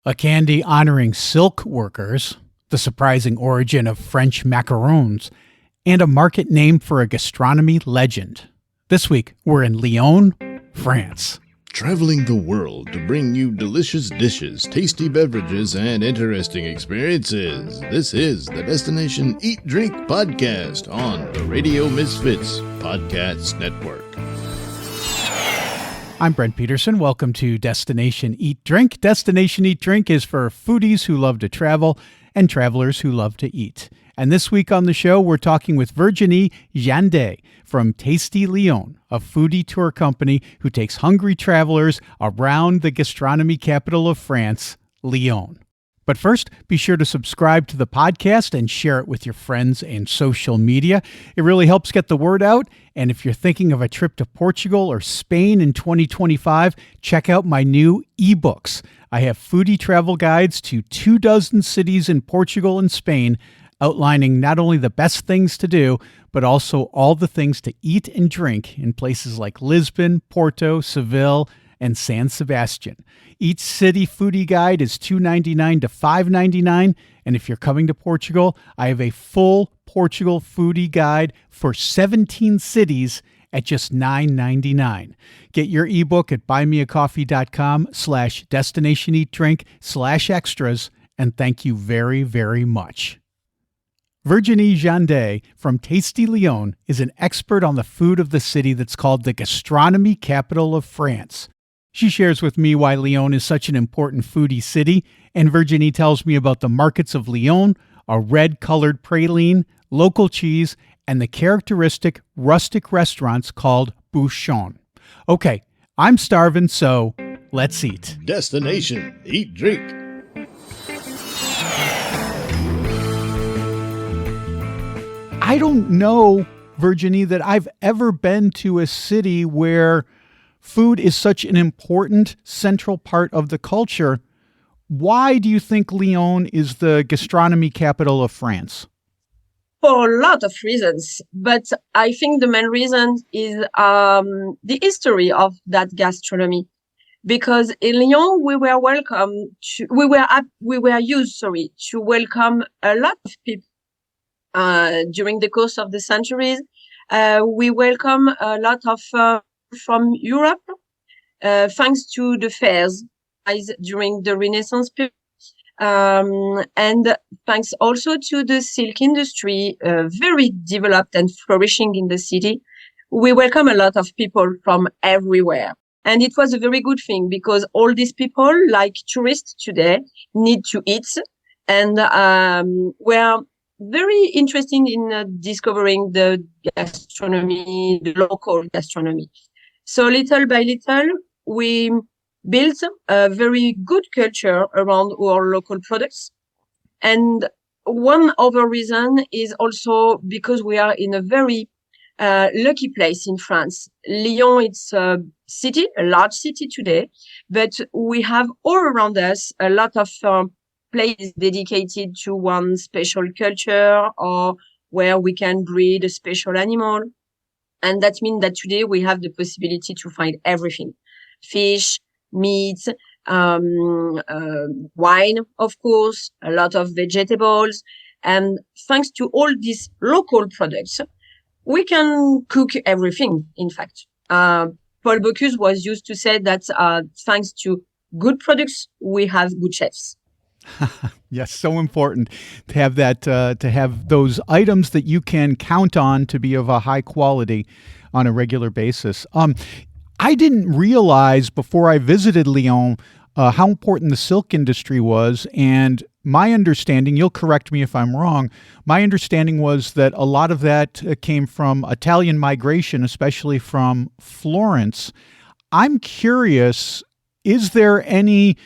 A candy honoring silk workers, the surprising origin of French macarons, and a market named for a gastronomy legend. This week, we're in Lyon, France. Traveling the world to bring you delicious dishes, tasty beverages, and interesting experiences. This is the Destination Eat Drink Podcast on the Radio Misfits Podcast Network. I'm Brent Peterson. Welcome to Destination Eat Drink. Destination Eat Drink is for foodies who love to travel and travelers who love to eat. And this week on the show, we're talking with Virginie Jandet from Tasty Lyon, a foodie tour company who takes hungry travelers around the gastronomy capital of France, Lyon. But first, be sure to subscribe to the podcast and share it with your friends and social media. It really helps get the word out. And if you're thinking of a trip to Portugal or Spain in 2025, check out my new ebooks. I have foodie travel guides to 24 cities in Portugal and Spain, outlining not only the best things to do, but also all the things to eat and drink in places like Lisbon, Porto, Seville, and San Sebastian. Each city foodie guide is $2.99 to $5.99, and if you're coming to Portugal, I have a full Portugal foodie guide for 17 cities at just $9.99. Get your ebook at buymeacoffee.com/destinationeatdrink/extras, and thank you very, very much. Virginie Jandet from Tasty Lyon is an expert on the food of the city that's called the gastronomy capital of France. She shares with me why Lyon is such an important foodie city, and Virginie tells me about the markets of Lyon, a red-colored praline, local cheese, and the characteristic rustic restaurants called Bouchon. Okay, I'm starving, so let's eat. Destination Eat Drink. I don't know, Virginie, that I've ever been to a city where food is such an important central part of the culture. Why do you think Lyon is the gastronomy capital of France? For a lot of reasons, but I think the main reason is the history of that gastronomy. Because in Lyon, we were used to welcome a lot of people during the course of the centuries. We welcome a lot of from Europe, thanks to the fairs during the Renaissance period, and thanks also to the silk industry, very developed and flourishing in the city. We welcome a lot of people from everywhere. And it was a very good thing because all these people, like tourists today, need to eat and were very interesting in discovering the gastronomy, the local gastronomy. So little by little, we built a very good culture around our local products. And one other reason is also because we are in a very lucky place in France. Lyon, it's a city, a large city today, but we have all around us a lot of places dedicated to one special culture or where we can breed a special animal. And that means that today we have the possibility to find everything: fish, meat, wine, of course, a lot of vegetables. And thanks to all these local products, we can cook everything, in fact. Paul Bocuse was used to say that thanks to good products, we have good chefs. Yes, so important to have that, to have those items that you can count on to be of a high quality on a regular basis. I didn't realize before I visited Lyon how important the silk industry was, and my understanding, you'll correct me if I'm wrong, my understanding was that a lot of that came from Italian migration, especially from Florence. I'm curious, is there any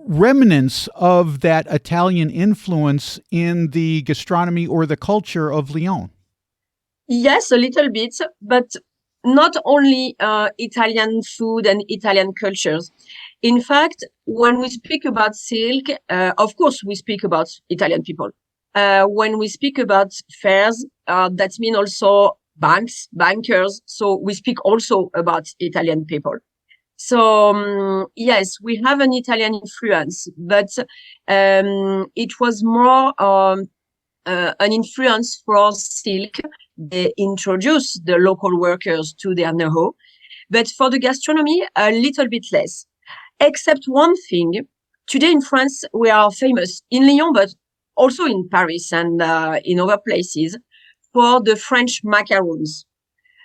remnants of that Italian influence in the gastronomy or the culture of Lyon? Yes, a little bit, but not only Italian food and Italian cultures. In fact, when we speak about silk, of course, we speak about Italian people. When we speak about fairs, that means also bankers. So we speak also about Italian people. So yes, we have an Italian influence, but it was more an influence for silk. They introduced the local workers to their know-how, but for the gastronomy, a little bit less. Except one thing, today in France, we are famous in Lyon, but also in Paris and in other places for the French macarons.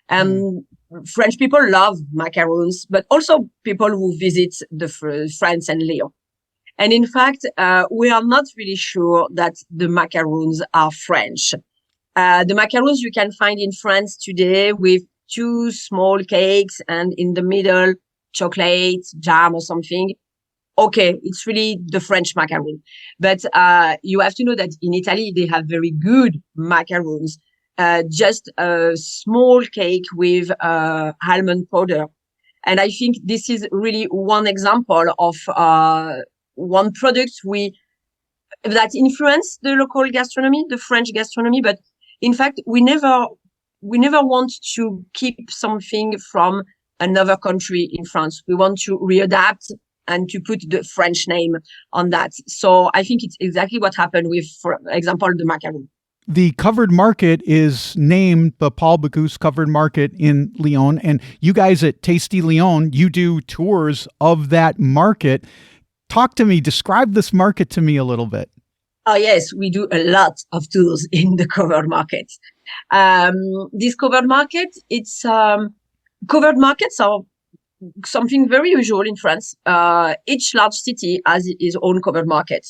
And French people love macarons, but also people who visit the France and Lyon. And in fact, we are not really sure that the macarons are French. The macarons you can find in France today with two small cakes and in the middle chocolate, jam or something. Okay, it's really the French macaron. But you have to know that in Italy, they have very good macarons. Just a small cake with almond powder. And I think this is really one example of one product that influenced the local gastronomy, the French gastronomy. But in fact, we never want to keep something from another country in France. We want to readapt and to put the French name on that. So I think it's exactly what happened with, for example, the macaron. The covered market is named the Paul Bocuse Covered Market in Lyon. And you guys at Tasty Lyon, you do tours of that market. Talk to me, describe this market to me a little bit. Oh, yes, we do a lot of tours in the covered market. This covered market, covered markets are something very usual in France. Each large city has its own covered market.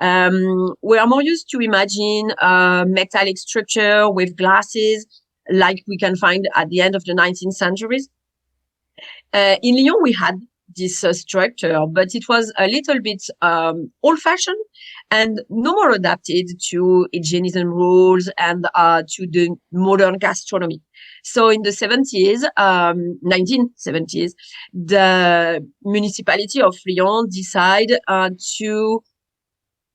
We are more used to imagine metallic structure with glasses like we can find at the end of the 19th century. In Lyon, we had this structure, but it was a little bit old-fashioned and no more adapted to hygienism rules and to the modern gastronomy. So in the 1970s, the municipality of Lyon decided to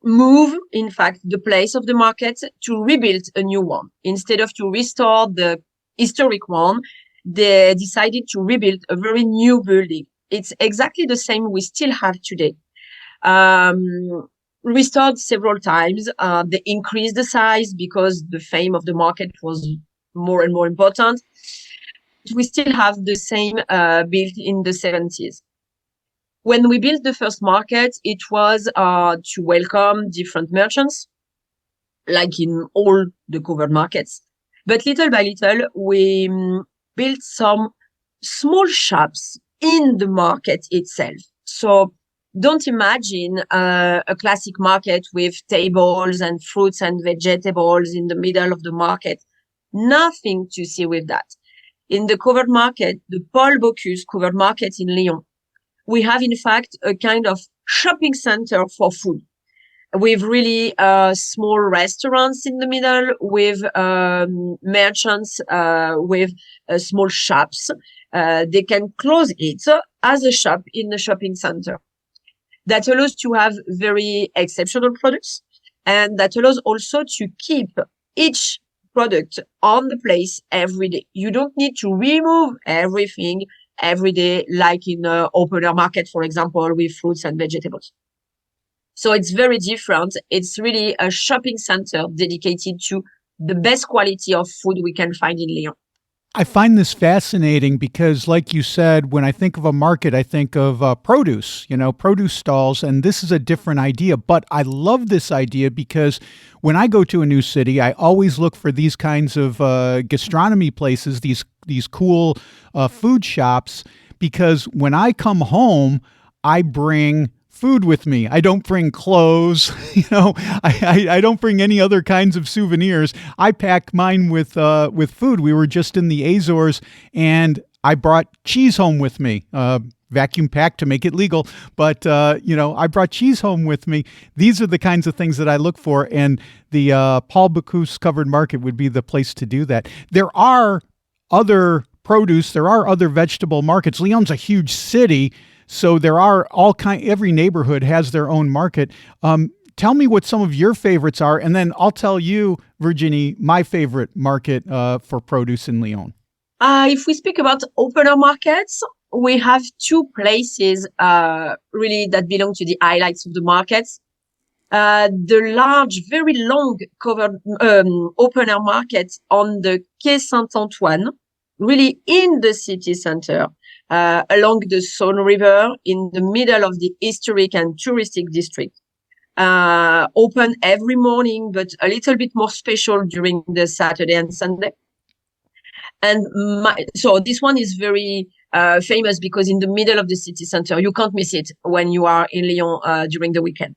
move, in fact, the place of the market to rebuild a new one. Instead of to restore the historic one, they decided to rebuild a very new building. It's exactly the same we still have today. Restored several times. They increased the size because the fame of the market was more and more important. We still have the same built in the 70s. When we built the first market, it was to welcome different merchants, like in all the covered markets. But little by little, we built some small shops in the market itself. So don't imagine a classic market with tables and fruits and vegetables in the middle of the market. Nothing to see with that. In the covered market, the Paul Bocuse covered market in Lyon, we have, in fact, a kind of shopping center for food with really small restaurants in the middle, with merchants, with small shops. They can close it as a shop in the shopping center. That allows to have very exceptional products, and that allows also to keep each product on the place every day. You don't need to remove everything every day, like in an open air market, for example, with fruits and vegetables. So it's very different. It's really a shopping center dedicated to the best quality of food we can find in Lyon. I find this fascinating because, like you said, when I think of a market, I think of produce, produce stalls, and this is a different idea. But I love this idea because when I go to a new city, I always look for these kinds of gastronomy places, these cool food shops, because when I come home, I bring food with me. I don't bring clothes, I don't bring any other kinds of souvenirs. I pack mine with food. We were just in the Azores and I brought cheese home with me, vacuum packed to make it legal. But, I brought cheese home with me. These are the kinds of things that I look for. And the Paul Bocuse Covered Market would be the place to do that. There are other produce. There are other vegetable markets. Lyon's a huge city. So there are every neighborhood has their own market. Tell me what some of your favorites are, and then I'll tell you, Virginie, my favorite market for produce in Lyon. If we speak about open air markets, we have two places really that belong to the highlights of the markets. The large, very long covered open air market on the Quai Saint-Antoine, really in the city center, along the Saône River, in the middle of the historic and touristic district. Open every morning, but a little bit more special during the Saturday and Sunday. And so this one is very famous because in the middle of the city center, you can't miss it when you are in Lyon during the weekend.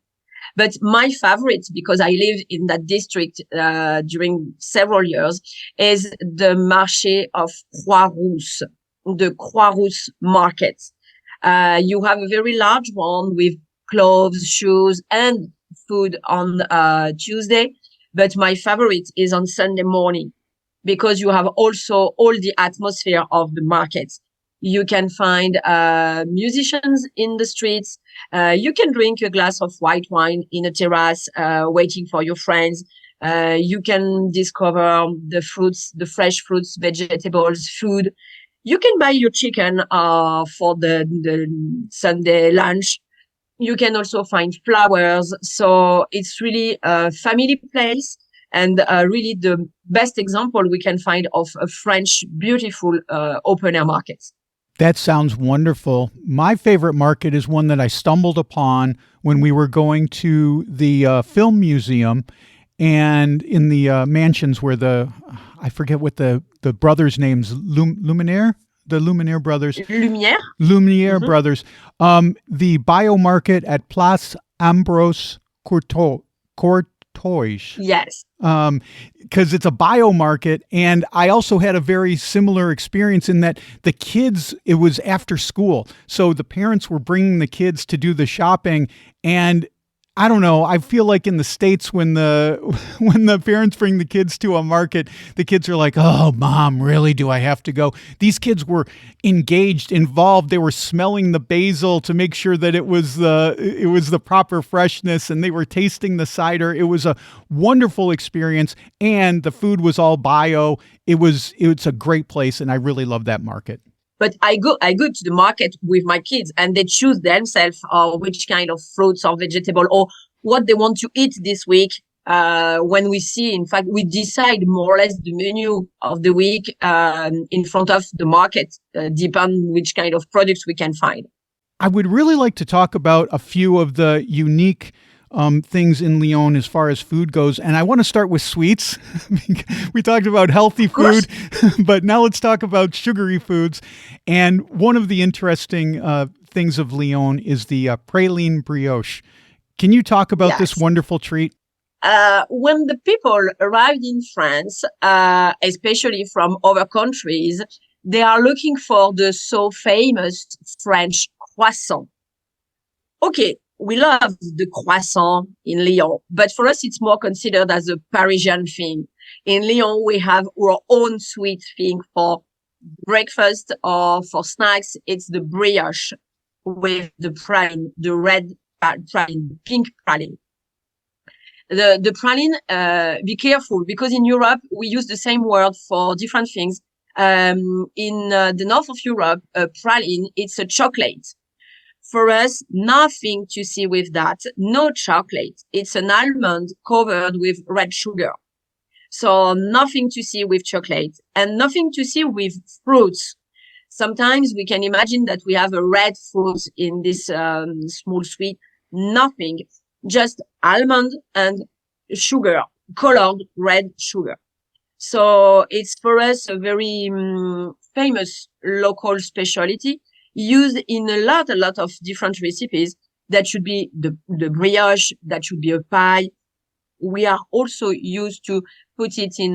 But my favorite, because I lived in that district during several years, is the Marché of Croix-Rousse, the Croix-Rousse market. You have a very large one with clothes, shoes, and food on Tuesday. But my favorite is on Sunday morning, because you have also all the atmosphere of the market. You can find musicians in the streets. You can drink a glass of white wine in a terrace, waiting for your friends. You can discover the fruits, the fresh fruits, vegetables, food. You can buy your chicken for the Sunday lunch. You can also find flowers. So it's really a family place, and really the best example we can find of a French beautiful open air market. That sounds wonderful. My favorite market is one that I stumbled upon when we were going to the film museum, and in the mansions where I forget what the brothers' names, Luminaire? The Luminaire brothers. Lumière? Luminaire brothers. The bio market at Place Ambrose Courtois. Yes. Because it's a bio market. And I also had a very similar experience in that the kids, it was after school. So the parents were bringing the kids to do the shopping. And I don't know, I feel like in the States when the parents bring the kids to a market, the kids are like, oh, Mom, really? Do I have to go? These kids were engaged, involved. They were smelling the basil to make sure that it was the proper freshness, and they were tasting the cider. It was a wonderful experience, and the food was all bio. It's a great place, and I really love that market. But I go to the market with my kids, and they choose themselves which kind of fruits or vegetable or what they want to eat this week. When we see, in fact, we decide more or less the menu of the week in front of the market, depending which kind of products we can find. I would really like to talk about a few of the unique things in Lyon as far as food goes. And I want to start with sweets. We talked about healthy food, but now let's talk about sugary foods. And one of the interesting things of Lyon is the praline brioche. Can you talk about this wonderful treat? When the people arrived in France, especially from other countries, they are looking for the so famous French croissant. Okay. We love the croissant in Lyon, but for us, it's more considered as a Parisian thing. In Lyon, we have our own sweet thing for breakfast or for snacks. It's the brioche with the praline, the red praline, pink praline. The praline, be careful, because in Europe, we use the same word for different things. In the north of Europe, praline, it's a chocolate. For us, nothing to see with that. No chocolate. It's an almond covered with red sugar. So nothing to see with chocolate and nothing to see with fruits. Sometimes we can imagine that we have a red fruit in this small sweet. Nothing. Just almond and sugar, colored red sugar. So it's for us a very famous local specialty, used in a lot of different recipes. That should be the brioche, that should be a pie. We are also used to put it in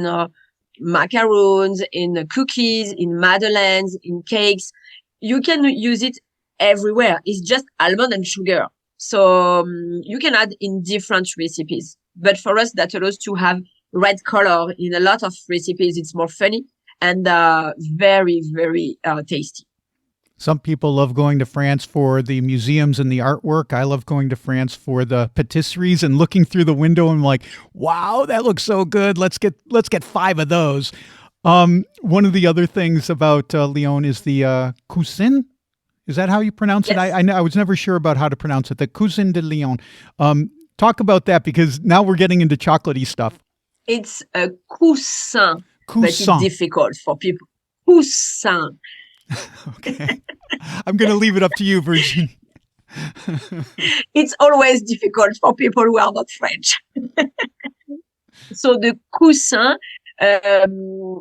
macarons, in cookies, in madeleines, in cakes. You can use it everywhere. It's just almond and sugar. So you can add in different recipes. But for us, that allows to have red color in a lot of recipes. It's more funny and very, very tasty. Some people love going to France for the museums and the artwork. I love going to France for the patisseries and looking through the window and I'm like, wow, that looks so good. Let's get 5 of those. One of the other things about Lyon is the cuisine. Is that how you pronounce it? Yes, I was never sure about how to pronounce it. The Cousin de Lyon. Talk about that because now we're getting into chocolatey stuff. it's a coussin, but it's Coussin. difficult for people. Coussin. Okay. I'm going to leave it up to you, Virginie. It's always difficult for people who are not French. So the coussin,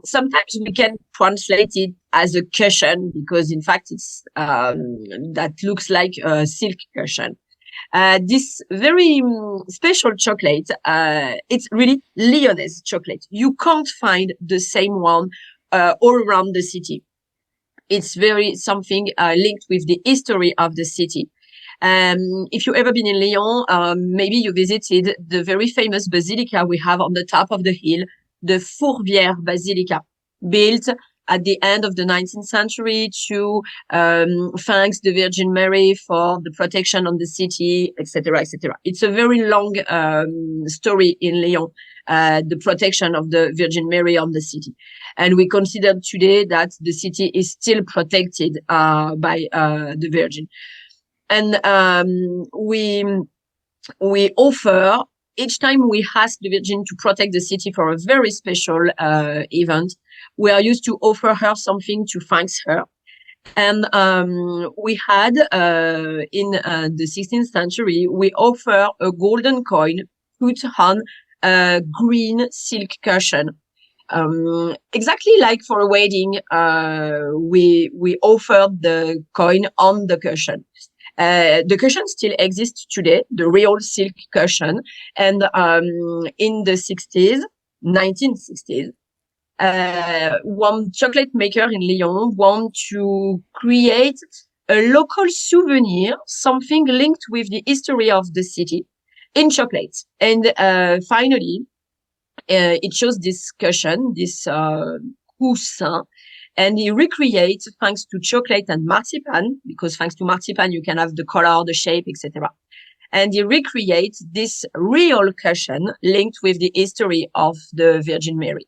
sometimes we can translate it as a cushion because in fact it's that looks like a silk cushion. This very special chocolate, it's really Lyonnaise chocolate. You can't find the same one all around the city. It's very something linked with the history of the city. If you ever been in Lyon, maybe you visited the very famous basilica we have on the top of the hill, the Fourvière Basilica, built at the end of the 19th century to thanks the Virgin Mary for the protection on the city, etc., etc. It's a very long story in Lyon, the protection of the Virgin Mary on the city. And we consider today that the city is still protected by the Virgin. And we offer, each time we ask the Virgin to protect the city for a very special event, we are used to offer her something to thank her. And we had in the 16th century, we offer a golden coin put on a green silk cushion. Exactly like for a wedding, we offered the coin on the cushion. The cushion still exists today, the real silk cushion. And in the 1960s, one chocolate maker in Lyon wanted to create a local souvenir, something linked with the history of the city in chocolate. And finally, it shows this cushion, this coussin, and he recreates, thanks to chocolate and marzipan, because thanks to marzipan, you can have the color, the shape, etc. And he recreates this real cushion linked with the history of the Virgin Mary.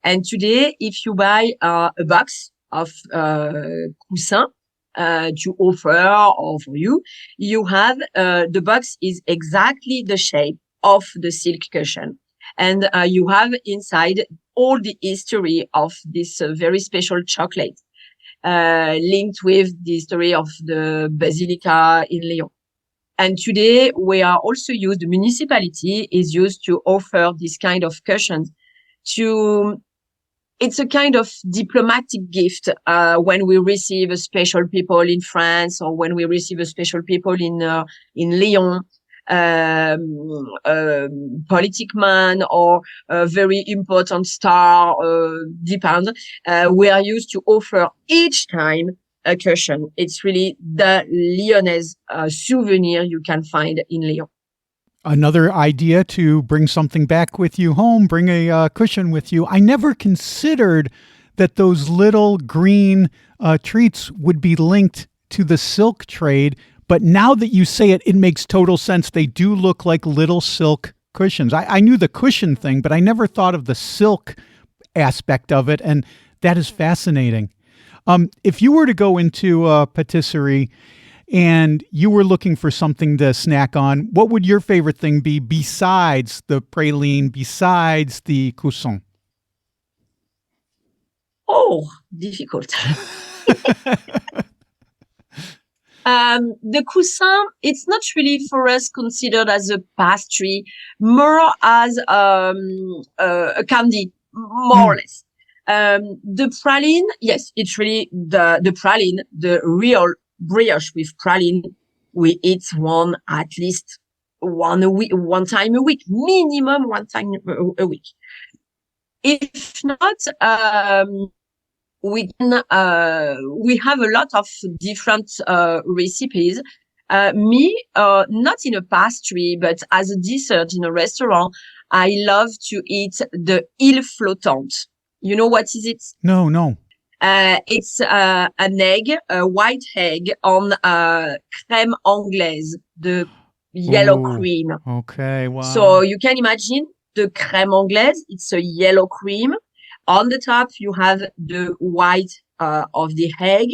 And today, if you buy a box of coussin to offer or for you, you have the box is exactly the shape of the silk cushion. And you have inside all the history of this very special chocolate linked with the history of the Basilica in Lyon. And today we are also used, the municipality is used to offer this kind of cushions to, it's a kind of diplomatic gift when we receive a special people in France or when we receive a special people in Lyon. Politic man or a very important star, depend. We are used to offer each time a cushion. It's really the Lyonnaise souvenir you can find in Lyon. Another idea to bring something back with you home, bring a cushion with you. I never considered that those little green treats would be linked to the silk trade. But now that you say it, it makes total sense. They do look like little silk cushions. I knew the cushion thing, but I never thought of the silk aspect of it. And that is fascinating. If you were to go into a patisserie and you were looking for something to snack on, what would your favorite thing be besides the praline, besides the coussin? Oh, difficult. The coussin, it's not really for us considered as a pastry, more as a candy, more or less. The praline, yes, it's really the praline, the real brioche with praline. We eat one at least one time a week, minimum one time a week. If not, we can we have a lot of different recipes. Not in a pastry, but as a dessert in a restaurant, I love to eat the île flottante. You know what is it? No. It's an egg, a white egg on crème anglaise, the yellow cream. Okay, wow. So you can imagine the crème anglaise, it's a yellow cream. On the top, you have the white of the egg.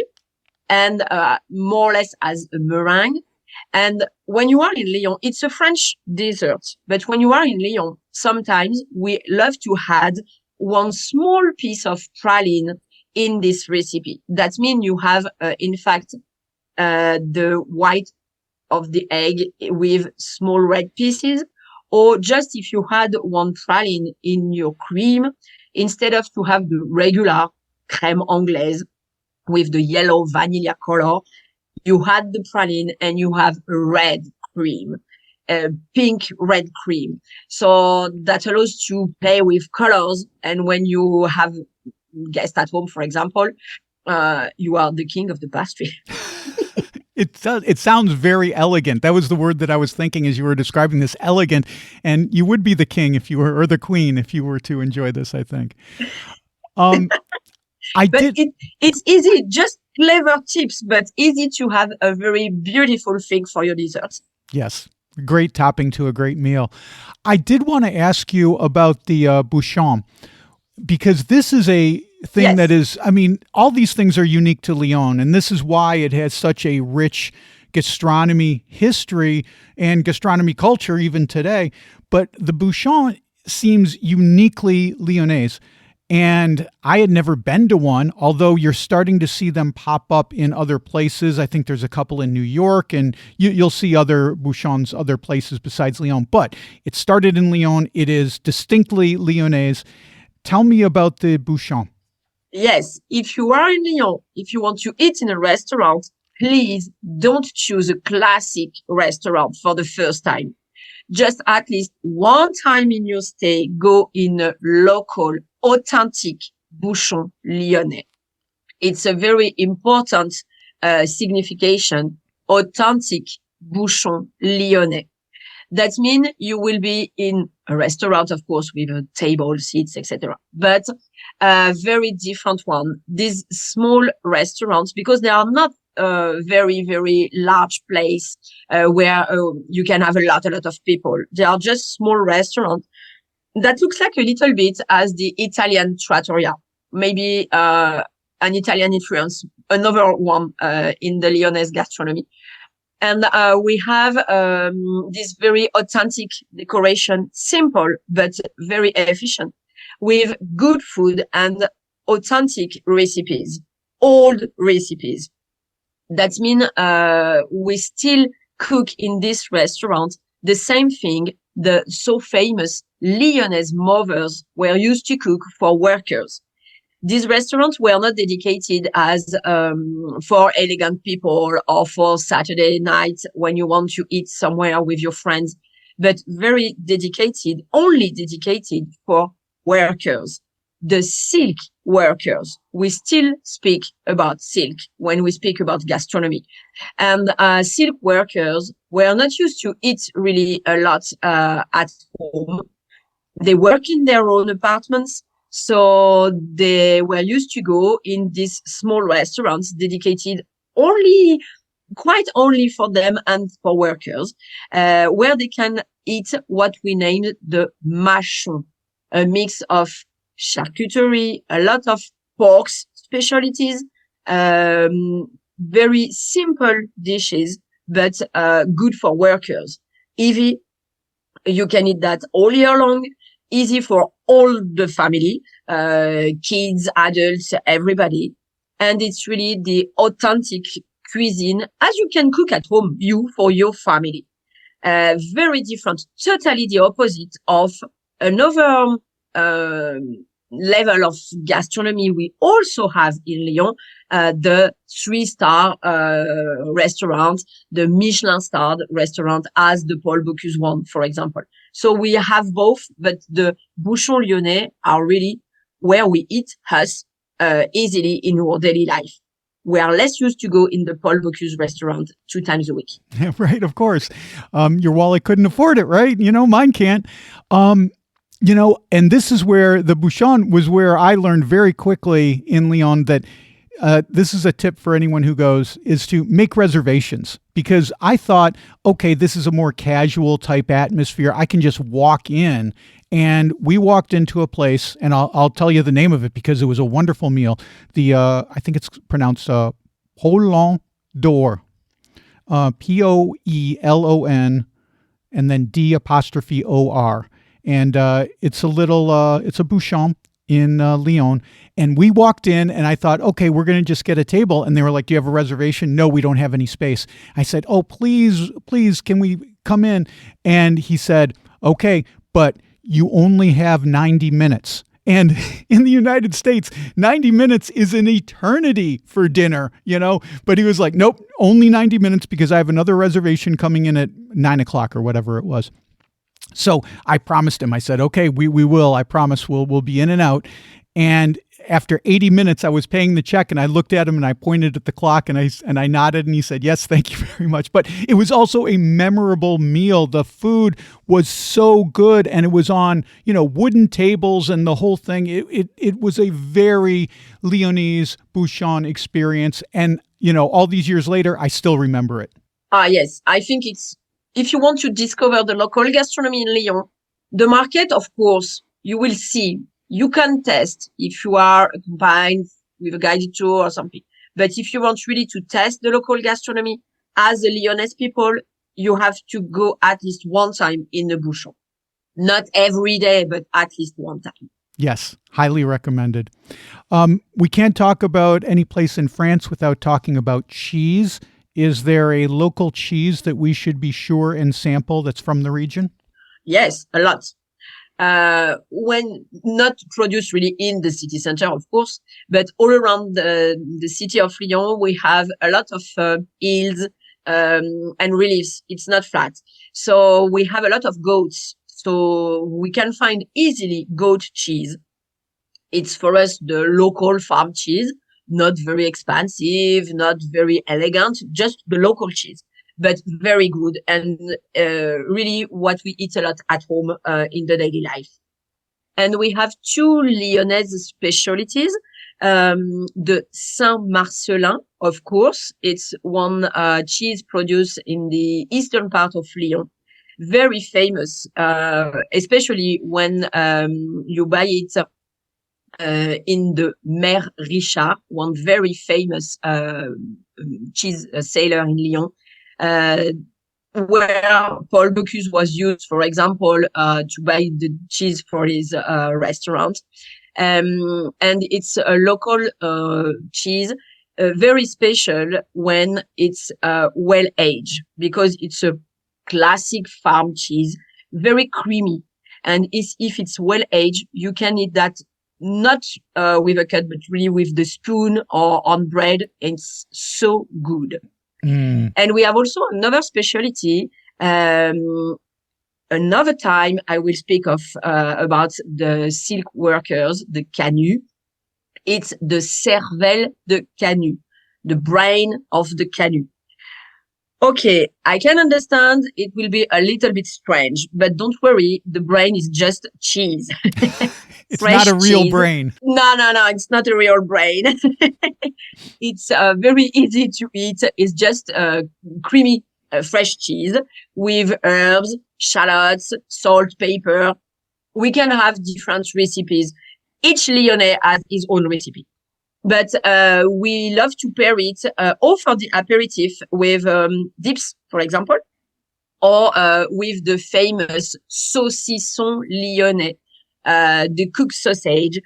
and more or less as a meringue. And when you are in Lyon, it's a French dessert. But when you are in Lyon, sometimes we love to add one small piece of praline in this recipe. That means you have, in fact, the white of the egg with small red pieces, or just if you had one praline in your cream, instead of to have the regular crème anglaise with the yellow vanilla color, you had the praline and you have red cream, pink red cream. So that allows to play with colors. And when you have guests at home, for example, you are the king of the pastry. It does. It sounds very elegant. That was the word that I was thinking as you were describing this, elegant. And you would be the king if you were, or the queen if you were to enjoy this, I think. It's easy, just clever tips, but easy to have a very beautiful thing for your dessert. Yes. Great topping to a great meal. I did want to ask you about the Bouchon, because this is a thing that is, I mean, all these things are unique to Lyon, and this is why it has such a rich gastronomy history and gastronomy culture even today. But the Bouchon seems uniquely Lyonnaise. And I had never been to one, although you're starting to see them pop up in other places. I think there's a couple in New York, and you'll see other Bouchons other places besides Lyon. But it started in Lyon. It is distinctly Lyonnaise. Tell me about the Bouchon. Yes, if you are in Lyon, if you want to eat in a restaurant, please don't choose a classic restaurant for the first time. Just at least one time in your stay, go in a local, authentic Bouchon Lyonnais. It's a very important signification, authentic Bouchon Lyonnais. That means you will be in a restaurant, of course, with a table, seats, etc. But a very different one. These small restaurants, because they are not a very, very large place where you can have a lot of people. They are just small restaurants that looks like a little bit as the Italian trattoria, maybe an Italian influence, another one in the Lyonnaise gastronomy. And we have this very authentic decoration, simple but very efficient, with good food and authentic recipes, old recipes. That means we still cook in this restaurant the same thing the so famous Lyonnaise mothers were used to cook for workers. These restaurants were not dedicated as for elegant people or for Saturday night when you want to eat somewhere with your friends, but very dedicated, only dedicated for workers. The silk workers. We still speak about silk when we speak about gastronomy. And silk workers were not used to eat really a lot at home. They work in their own apartments. So they were used to go in these small restaurants dedicated quite only for them and for workers, where they can eat what we named the machon, a mix of charcuterie, a lot of pork specialties, very simple dishes, but good for workers. Easy, you can eat that all year long. Easy for all the family, kids, adults, everybody. And it's really the authentic cuisine as you can cook at home, you for your family. Very different, totally the opposite of another level of gastronomy we also have in Lyon, the 3-star restaurant, the Michelin-starred restaurant as the Paul Bocuse one, for example. So we have both, but the Bouchon Lyonnais are really where we eat us easily in our daily life. We are less used to go in the Paul Bocuse restaurant 2 times a week. Yeah, right, of course. Your wallet couldn't afford it, right? Mine can't. And this is where the Bouchon was where I learned very quickly in Lyon that this is a tip for anyone who goes, is to make reservations, because I thought, okay, this is a more casual type atmosphere. I can just walk in. And we walked into a place, and I'll tell you the name of it because it was a wonderful meal. I think it's pronounced Poelon d'Or, Poelon, and then D''OR. And it's a Bouchon in Lyon. And we walked in and I thought, okay, we're going to just get a table. And they were like, do you have a reservation? No, we don't have any space. I said, oh, please, can we come in? And he said, okay, but you only have 90 minutes. And in the United States, 90 minutes is an eternity for dinner, But he was like, nope, only 90 minutes because I have another reservation coming in at 9:00 or whatever it was. So I promised him, I said, okay, we will. I promise we'll be in and out. And after 80 minutes, I was paying the check and I looked at him and I pointed at the clock and I nodded and he said, yes, thank you very much. But it was also a memorable meal. The food was so good and it was on, wooden tables and the whole thing. It was a very Lyonese Bouchon experience. And, all these years later, I still remember it. Yes, I think if you want to discover the local gastronomy in Lyon, the market, of course, you will see. You can test if you are combined with a guided tour or something. But if you want really to test the local gastronomy as a Lyonese people, you have to go at least one time in the Bouchon. Not every day, but at least one time. Yes, highly recommended. We can't talk about any place in France without talking about cheese. Is there a local cheese that we should be sure and sample that's from the region? Yes, a lot. When not produced really in the city center, of course, but all around the city of Lyon, we have a lot of hills and reliefs. It's not flat. So we have a lot of goats. So we can find easily goat cheese. It's for us the local farm cheese, not very expensive, not very elegant, just the local cheese, but very good and really what we eat a lot at home in the daily life. And we have two Lyonnaise specialties. The Saint-Marcellin, of course, it's one cheese produced in the eastern part of Lyon. Very famous, especially when you buy it in the Mère Richard, one very famous cheese seller in Lyon. Where Paul Bocuse was used, for example, to buy the cheese for his restaurant. And it's a local cheese, very special when it's well-aged, because it's a classic farm cheese, very creamy. And if it's well-aged, you can eat that not with a cut, but really with the spoon or on bread. It's so good. And we have also another specialty. Another time I will speak of about the silk workers, the canut. It's the cervelle de canut, the brain of the canut. Okay, I can understand it will be a little bit strange, but don't worry, the brain is just cheese. It's not a real brain. No, it's not a real brain. It's very easy to eat. It's just creamy, fresh cheese with herbs, shallots, salt, pepper. We can have different recipes. Each Lyonnais has his own recipe. But we love to pair it or for the aperitif with dips, for example, or with the famous saucisson lyonnais, the cooked sausage.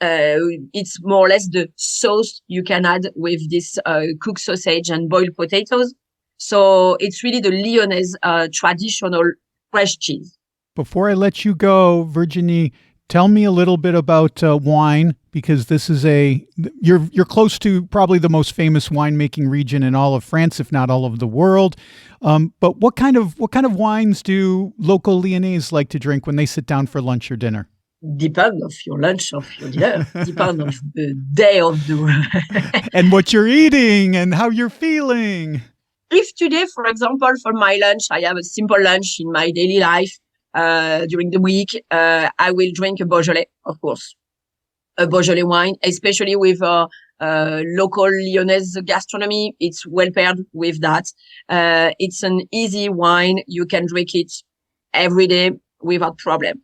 It's more or less the sauce you can add with this cooked sausage and boiled potatoes. So it's really the Lyonnaise traditional fresh cheese. Before I let you go, Virginie, tell me a little bit about wine, because this is you're close to probably the most famous winemaking region in all of France, if not all of the world. But what kind of wines do local Lyonnais like to drink when they sit down for lunch or dinner? Depend of your lunch, of your dinner. Depend of the day of the and what you're eating and how you're feeling. If today, for example, for my lunch, I have a simple lunch in my daily life. During the week, I will drink a Beaujolais, of course, a Beaujolais wine, especially with local Lyonnaise gastronomy. It's well paired with that. It's an easy wine. You can drink it every day without problem.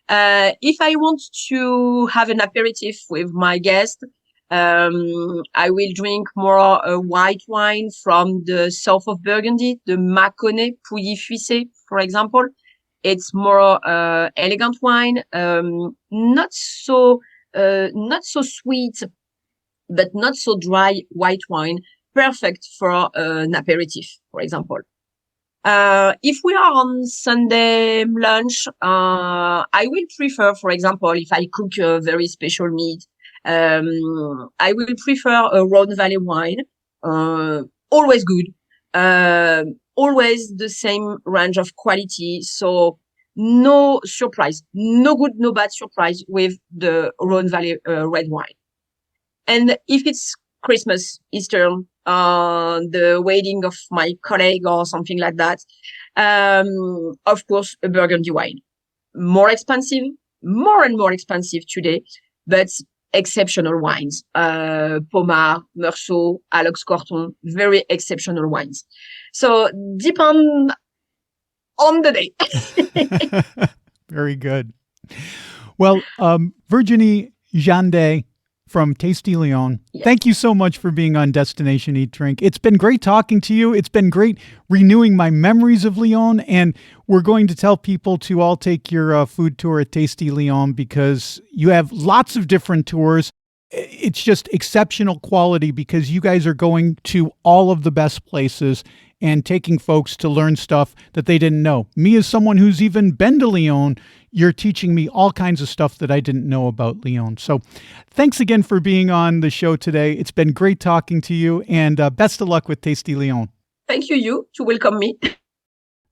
If I want to have an aperitif with my guest, I will drink more white wine from the south of Burgundy, the Mâconnais, Pouilly Fuissé, for example. It's more elegant wine, not so sweet, but not so dry white wine, perfect for an aperitif, for example. If we are on Sunday lunch, I will prefer, for example, if I cook a very special meat, I will prefer a Rhone Valley wine, always good, always the same range of quality. So no surprise, no good, no bad surprise with the Rhone Valley red wine. And if it's Christmas, Easter, the wedding of my colleague or something like that, of course, a Burgundy wine. More expensive, more and more expensive today, but exceptional wines. Pommard, Meursault, Alox Corton, very exceptional wines. So depend on the day. Very good. Well, Virginie Jandet from Tasty Lyon, Yes. Thank you so much for being on Destination Eat Drink. It's been great talking to you. It's been great renewing my memories of Lyon, and we're going to tell people to all take your food tour at Tasty Lyon because you have lots of different tours. It's just exceptional quality because you guys are going to all of the best places and taking folks to learn stuff that they didn't know. Me, as someone who's even been to Lyon, you're teaching me all kinds of stuff that I didn't know about Lyon. So thanks again for being on the show today. It's been great talking to you, and best of luck with Tasty Lyon. Thank you to welcome me.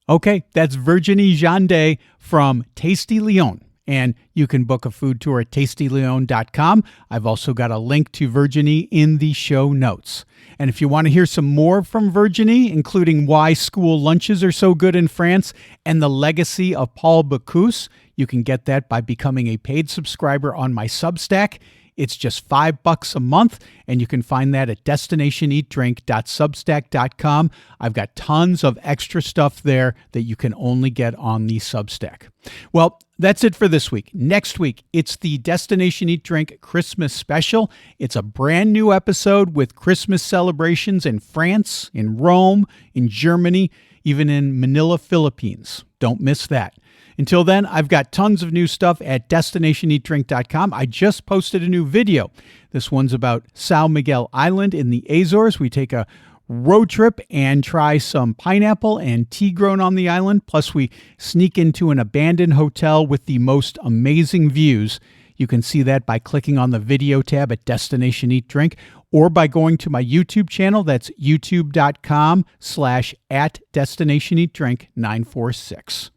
Okay, that's Virginie Jandet from Tasty Lyon. And you can book a food tour at tastylyon.com. I've also got a link to Virginie in the show notes. And if you want to hear some more from Virginie, including why school lunches are so good in France and the legacy of Paul Bocuse, you can get that by becoming a paid subscriber on my Substack. It's just $5 a month, and you can find that at destinationeatdrink.substack.com. I've got tons of extra stuff there that you can only get on the Substack. Well, that's it for this week. Next week, it's the Destination Eat Drink Christmas special. It's a brand new episode with Christmas celebrations in France, in Rome, in Germany, even in Manila, Philippines. Don't miss that. Until then, I've got tons of new stuff at destinationeatdrink.com. I just posted a new video. This one's about São Miguel Island in the Azores. We take a road trip and try some pineapple and tea grown on the island. Plus, we sneak into an abandoned hotel with the most amazing views. You can see that by clicking on the video tab at Destination Eat Drink or by going to my YouTube channel. That's youtube.com/@destinationeatdrink946.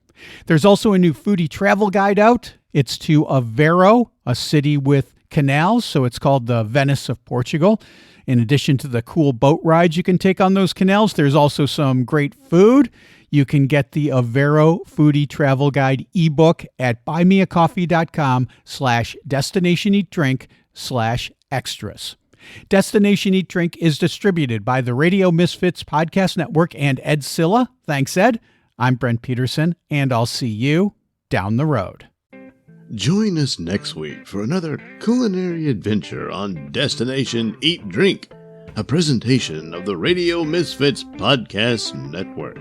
There's also a new foodie travel guide out. It's to Aveiro, a city with canals, so it's called the Venice of Portugal. In addition to the cool boat rides you can take on those canals, there's also some great food. You can get the Aveiro Foodie Travel Guide ebook at buymeacoffee.com/destinationeatdrink/extras. Destination Eat Drink is distributed by the Radio Misfits Podcast Network and Ed Silla. Thanks, Ed. I'm Brent Peterson, and I'll see you down the road. Join us next week for another culinary adventure on Destination Eat Drink, a presentation of the Radio Misfits Podcast Network.